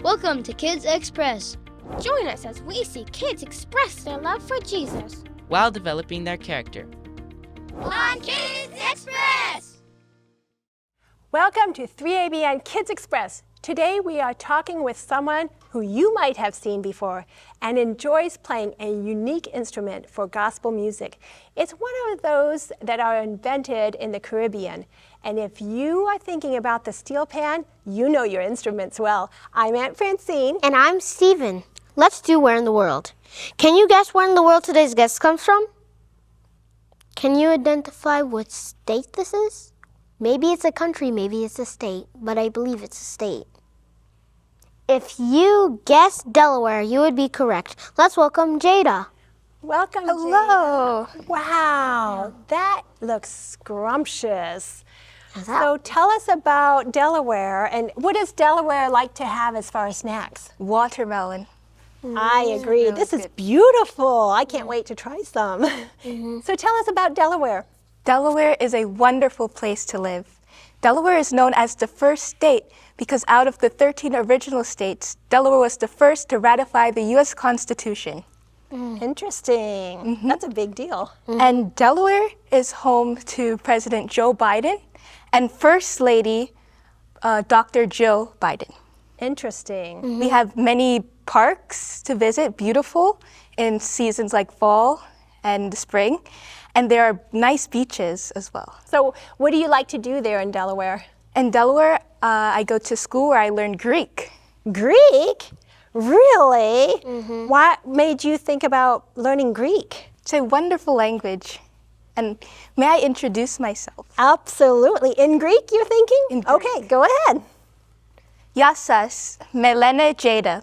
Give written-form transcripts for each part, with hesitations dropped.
Welcome to Kids Express. Join us as we see kids express their love for Jesus while developing their character. on Kids Express! Welcome to 3ABN Kids Express. Today we are talking with someone who you might have seen before and enjoys playing a unique instrument for gospel music. It's one of those that are invented in the Caribbean. And if you are thinking about the steel pan, you know your instruments well. I'm Aunt Francine. And I'm Stephen. Let's do Where in the World. Can you guess where in the world today's guest comes from? Can you identify what state this is? Maybe it's a country, maybe it's a state, but I believe it's a state. If you guessed Delaware, you would be correct. Let's welcome Jada. Welcome, Hello. Jada. Wow, that looks scrumptious. So tell us about Delaware, and what does Delaware like to have as far as snacks? Watermelon. I agree. This is beautiful. I can't wait to try some. So tell us about Delaware. Delaware is a wonderful place to live. Delaware is known as the first state because out of the 13 original states, Delaware was the first to ratify the U.S. Constitution. Interesting. That's a big deal. And Delaware is home to President Joe Biden and First Lady Dr. Jill Biden. Interesting. We have many parks to visit, beautiful in seasons like fall and spring. And there are nice beaches as well. So what do you like to do there in Delaware? In Delaware, I go to school where I learn Greek. Greek? Really? What made you think about learning Greek? It's a wonderful language. And may I introduce myself? Absolutely. In Greek, you're thinking? In Greek. Okay, go ahead. Γεια σας, με λένε Jada.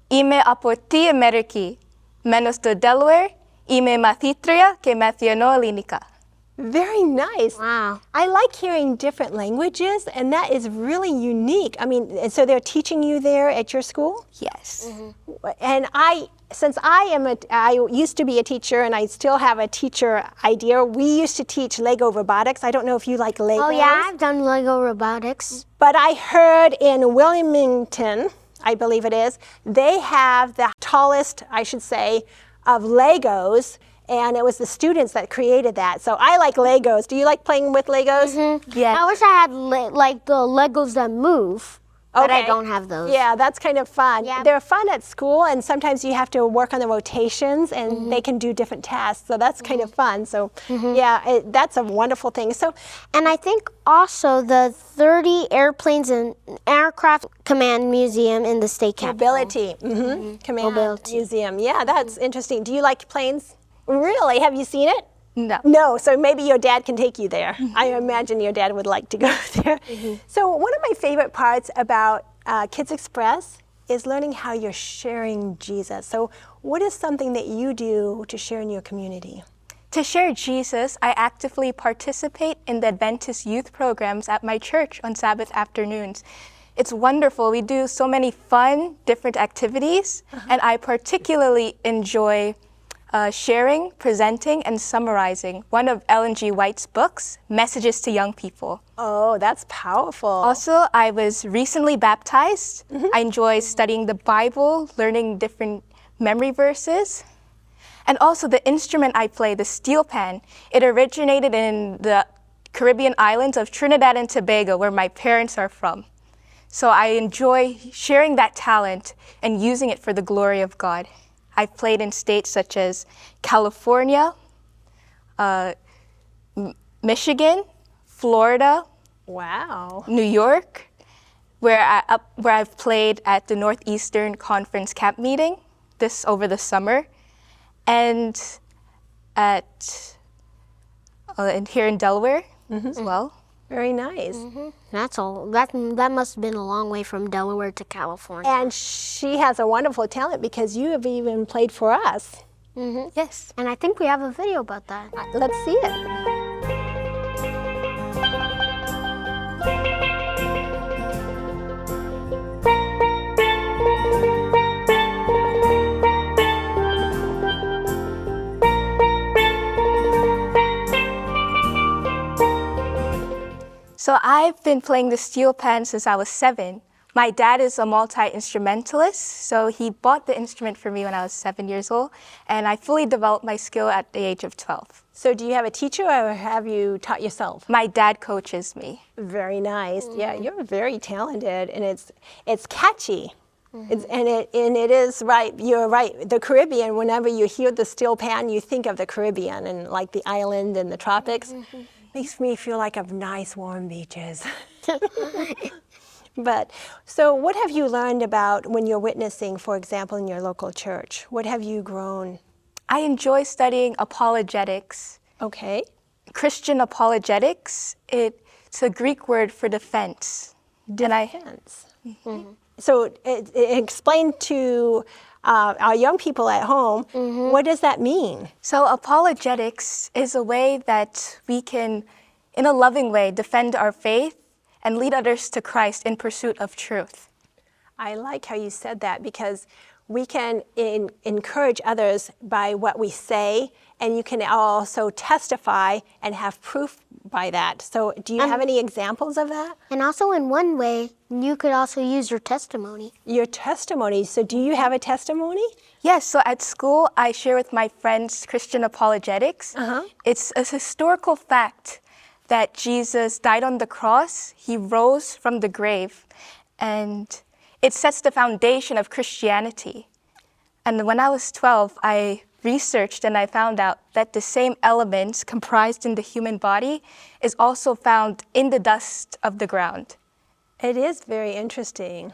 Είμαι από τη Αμερική. Μένω στο Delaware. Είμαι μαθήτρια και μαθαίνω ελληνικά. Very nice. Wow. I like hearing different languages, and that is really unique. I mean, so they're teaching you there at your school? Yes. And I used to be a teacher, and I still have a teacher idea. We used to teach Lego robotics. I don't know if you like Legos. Oh yeah, I've done Lego robotics. But I heard in Wilmington, I believe it is, they have the tallest, I should say, of Legos, and it was the students that created that. So I like Legos. Do you like playing with Legos? Yes. I wish I had like the Legos that move, but I Okay. don't have those. Yeah, that's kind of fun. Yeah. They're fun at school, and sometimes you have to work on the rotations, and they can do different tasks. So that's kind of fun. So yeah, that's a wonderful thing. So And I think also the 30 Airplanes and Aircraft Command Museum in the state capitol. mobility, command Mobility. museum. Yeah, that's interesting. Do you like planes? Really? Have you seen it? No. No, so maybe your dad can take you there. I imagine your dad would like to go there. So one of my favorite parts about Kids Express is learning how you're sharing Jesus. So what is something that you do to share in your community? To share Jesus, I actively participate in the Adventist youth programs at my church on Sabbath afternoons. It's wonderful. We do so many fun, different activities, and I particularly enjoy sharing, presenting, and summarizing one of Ellen G. White's books, Messages to Young People. Oh, that's powerful. Also, I was recently baptized. I enjoy studying the Bible, learning different memory verses. And also the instrument I play, the steel pan, it originated in the Caribbean islands of Trinidad and Tobago, where my parents are from. So I enjoy sharing that talent and using it for the glory of God. I've played in states such as California, Michigan, Florida, Wow. New York, where I've played at the Northeastern Conference camp meeting over the summer, and and here in Delaware as well. Very nice. That's all. That must have been a long way from Delaware to California. And she has a wonderful talent because you have even played for us. Yes. And I think we have a video about that. Let's see it. So I've been playing the steel pan since I was 7. My dad is a multi-instrumentalist, so he bought the instrument for me when I was 7 years old, and I fully developed my skill at the age of 12. So do you have a teacher or have you taught yourself? My dad coaches me. Very nice. Yeah, you're very talented, and it's catchy. And it is right. You're right. The Caribbean. Whenever you hear the steel pan, you think of the Caribbean and like the island and the tropics. Makes me feel like of nice warm beaches. But so, what have you learned about when you're witnessing, for example, in your local church? What have you grown? I enjoy studying apologetics. Okay. Christian apologetics. It's a Greek word for defense. Defense. So explain to our young people at home, what does that mean? So apologetics is a way that we can, in a loving way, defend our faith and lead others to Christ in pursuit of truth. I like how you said that, because we can encourage others by what we say, and you can also testify and have proof by that. So do you have any examples of that? And also in one way, you could also use your testimony. Your testimony. So do you have a testimony? Yes, so at school, I share with my friends Christian apologetics. It's a historical fact that Jesus died on the cross, he rose from the grave, and it sets the foundation of Christianity. And when I was 12, I researched and I found out that the same elements comprised in the human body is also found in the dust of the ground. It is very interesting.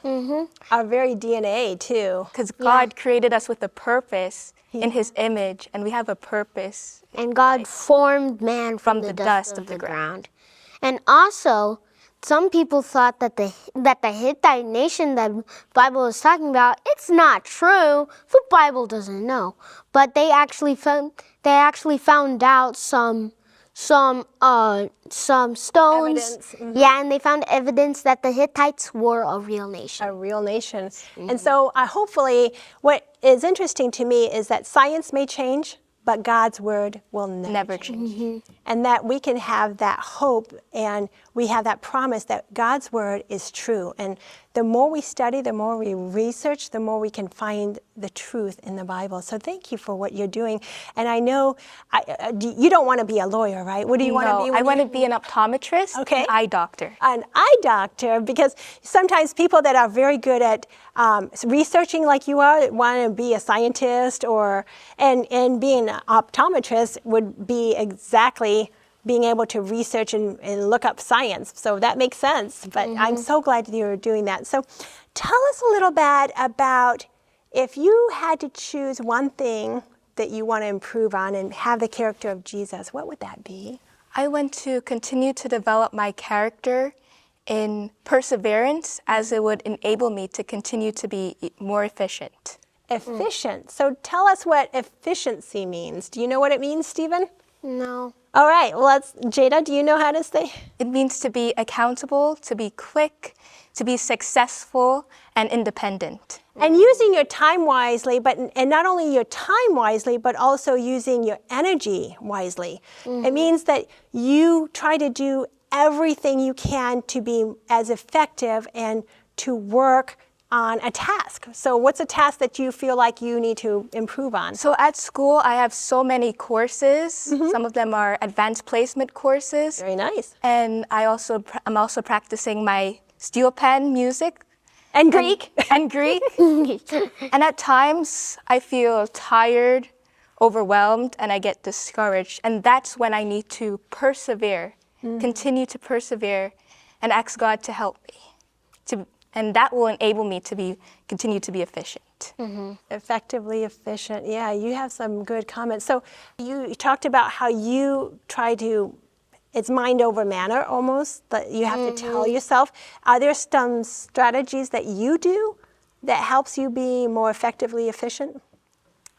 Our very DNA, too. Because God created us with a purpose in his image, and we have a purpose. And God formed man from the dust of the ground. And also, some people thought that the Hittite nation that the Bible is talking about, it's not true. The Bible doesn't know. But they actually found out some stones. Evidence. Yeah, and they found evidence that the Hittites were a real nation. A real nation. And so hopefully what is interesting to me is that science may change, but God's word will never change. And that we can have that hope, and we have that promise that God's word is true. And the more we study, the more we research, the more we can find the truth in the Bible. So thank you for what you're doing. And I know you don't want to be a lawyer, right? What do you want to be? I want to be an optometrist, Okay. an eye doctor. An eye doctor, because sometimes people that are very good at researching like you are want to be a scientist, and being an optometrist would be exactly being able to research and look up science. So that makes sense, but I'm so glad that you're doing that. So tell us a little bit about, if you had to choose one thing that you want to improve on and have the character of Jesus, what would that be? I want to continue to develop my character in perseverance, as it would enable me to continue to be more efficient. Efficient. So tell us what efficiency means. Do you know what it means, Stephen? No. All right. Well, Jada, do you know how to say? It means to be accountable, to be quick, to be successful, and independent. And using your time wisely, and not only your time wisely, but also using your energy wisely. It means that you try to do everything you can to be as effective and to work on a task. So what's a task that you feel like you need to improve on? So at school, I have so many courses. Some of them are advanced placement courses. Very nice. And I'm also practicing my steel pan music. And Greek. And Greek. And at times, I feel tired, overwhelmed, and I get discouraged. And that's when I need to persevere, continue to persevere, and ask God to help me. And that will enable me to continue to be efficient. Effectively efficient. Yeah, you have some good comments. So you talked about how you try to, it's mind over matter almost, that you have to tell yourself. Are there some strategies that you do that helps you be more effectively efficient?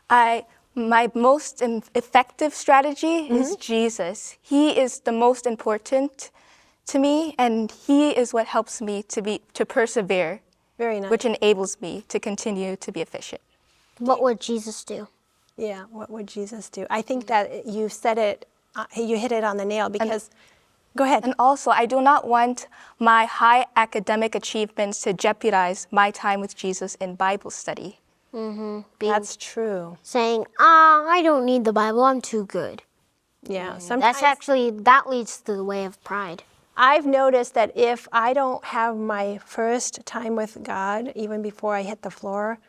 My most effective strategy is Jesus. He is the most important to me, and he is what helps me to persevere. Very nice. Which enables me to continue to be efficient. What would Jesus do? Yeah, what would Jesus do? I think that you said it, you hit it on the nail, because Go ahead. And also, I do not want my high academic achievements to jeopardize my time with Jesus in Bible study. That's true. Saying, I don't need the Bible, I'm too good. Yeah, sometimes That leads to the way of pride. I've noticed that if I don't have my first time with God, even before I hit the floor,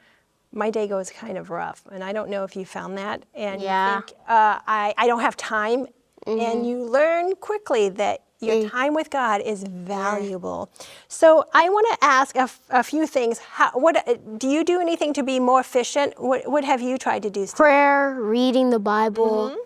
my day goes kind of rough. And I don't know if you found that. And Yeah. you think, I don't have time. And you learn quickly that your time with God is valuable. So I want to ask a few things. Do you do anything to be more efficient? What have you tried to do, Steve? Prayer, reading the Bible,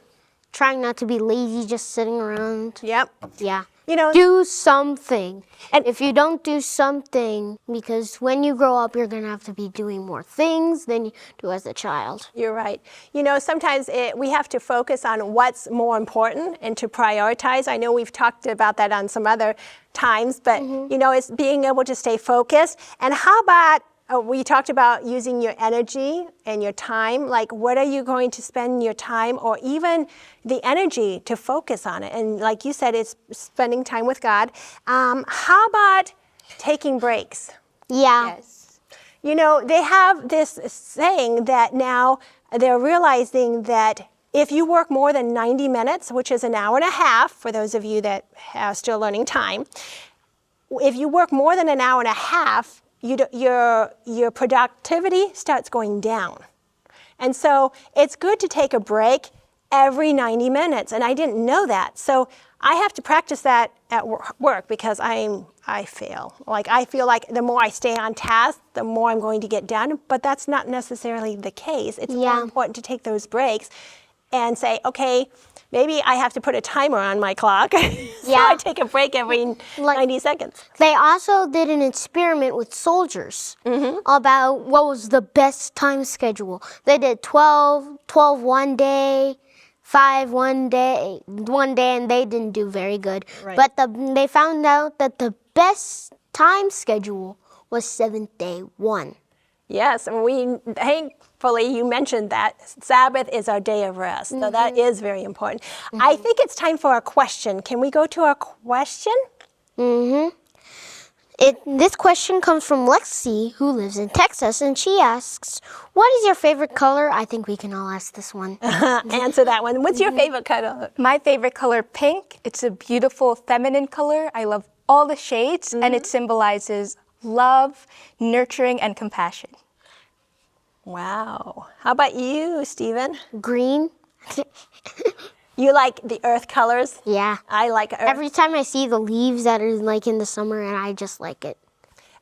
trying not to be lazy, just sitting around. Yep. Yeah. You know, Do something. And- And if you don't do something, because when you grow up, you're going to have to be doing more things than you do as a child. you're right. You know, sometimes we have to focus on what's more important and to prioritize. I know we've talked about that on some other times, but you know, it's being able to stay focused. And how about we talked about using your energy and your time. Like, what are you going to spend your time or even the energy to focus on it? And like you said, it's spending time with God. How about taking breaks? Yeah. Yes. You know, they have this saying that now they're realizing that if you work more than 90 minutes, which is an hour and a half, for those of you that are still learning time, if you work more than an hour and a half, your productivity starts going down. And so it's good to take a break every 90 minutes. And I didn't know that. So I have to practice that at work because I fail. Like, I feel like the more I stay on task, the more I'm going to get done. But that's not necessarily the case. It's more important to take those breaks and say, okay, maybe I have to put a timer on my clock. So I take a break every 90 seconds. They also did an experiment with soldiers about what was the best time schedule. They did 12 one day, 5 one day, and they didn't do very good. Right. But they found out that the best time schedule was 7th day 1. Yes, and thankfully you mentioned that Sabbath is our day of rest. So that is very important. I think it's time for a question. Can we go to a question? This question comes from Lexi, who lives in Texas, and she asks, what is your favorite color? I think we can all ask this one. Answer that one. What's your favorite color? My favorite color, pink. It's a beautiful feminine color. I love all the shades, and it symbolizes love, nurturing, and compassion. Wow. How about you, Stephen? Green? You like the earth colors? Yeah. I like earth. Every time I see the leaves that are like in the summer, and I just like it.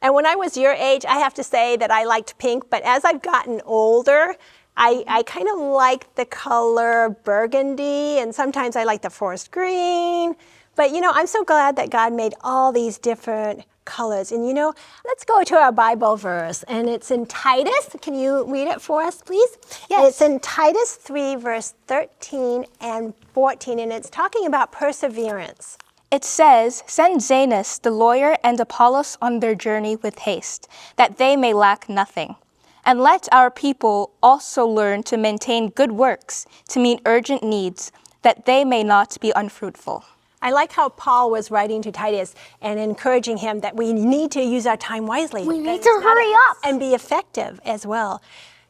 And when I was your age, I have to say that I liked pink, but as I've gotten older, I kind of like the color burgundy, and sometimes I like the forest green. But you know, I'm so glad that God made all these different colors. And you know, let's go to our Bible verse, and it's in Titus. Can you read it for us, please? Yes. It's in Titus 3, verse 13 and 14, and it's talking about perseverance. It says, send Zenas, the lawyer, and Apollos on their journey with haste, that they may lack nothing. And let our people also learn to maintain good works, to meet urgent needs, that they may not be unfruitful. I like how Paul was writing to Titus and encouraging him that we need to use our time wisely. We need That to it's not hurry up. And be effective as well.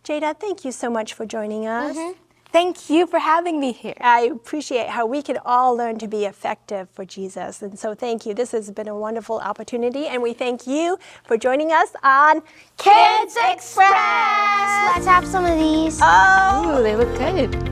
Jada, thank you so much for joining us. Thank you for having me here. I appreciate how we can all learn to be effective for Jesus. And so thank you. This has been a wonderful opportunity. And we thank you for joining us on Kids Express. Let's have some of these. Oh, Ooh, they look good.